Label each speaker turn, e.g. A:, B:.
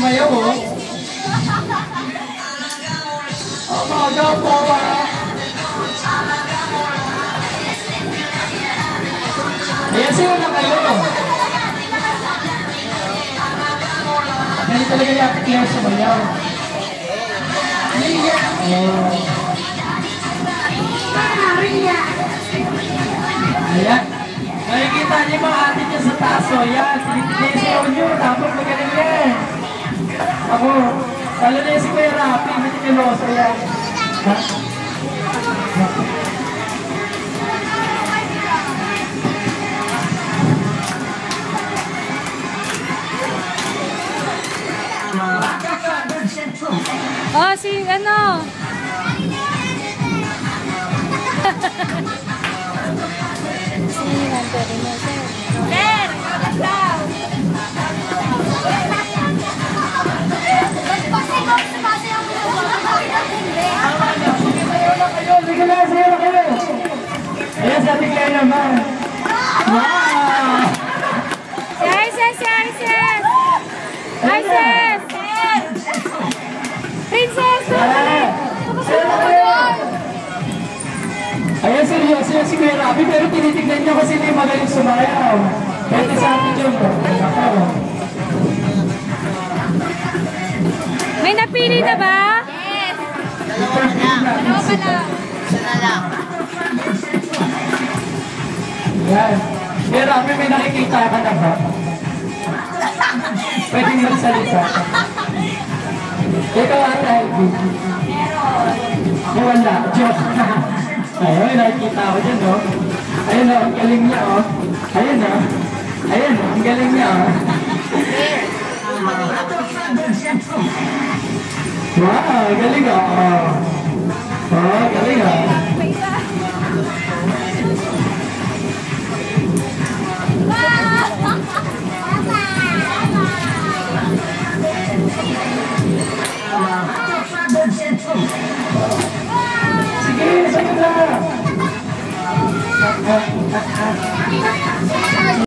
A: sumayaw, oh. Amaga po, ayan, sino na kayo? Ganyan talaga yung Ate Claire sumayaw. Ayan. Nakikita niyo mga ate niyo sa taas, o yan. Sinisayaw niyo, tapos magaling yan. Ako, lalo na yung si Kuya Rapi, hindi kiloso yan.
B: Oh, si ano? Sir, daw.
A: Sige na, sayo na kayo. Ayan, sa Ate Claire naman. Wow!
B: Si Isis, si Isis! Isis! Princess!
A: Ayan, seryoso yan si Kuya Rapi, pero tinitignan niya kasi hindi magaling sumayaw. Pwede sa atin yun.
B: May napili na ba?
C: Yes! Dalawa pa lang. Isa na lang.
A: Yan. Kuya Rapi, may nakikita ka na ba? Pwede magsalita. Ikaw ang Ivy. Wala. Joke. Ayun, nakikita ako dyan, no? Ayun, no? Ang galing niya, oh. Ayun, no? Ayun, no? Ang galing niya, oh. Wow, galing, oh. Oh, galing, oh. Sige, sige na.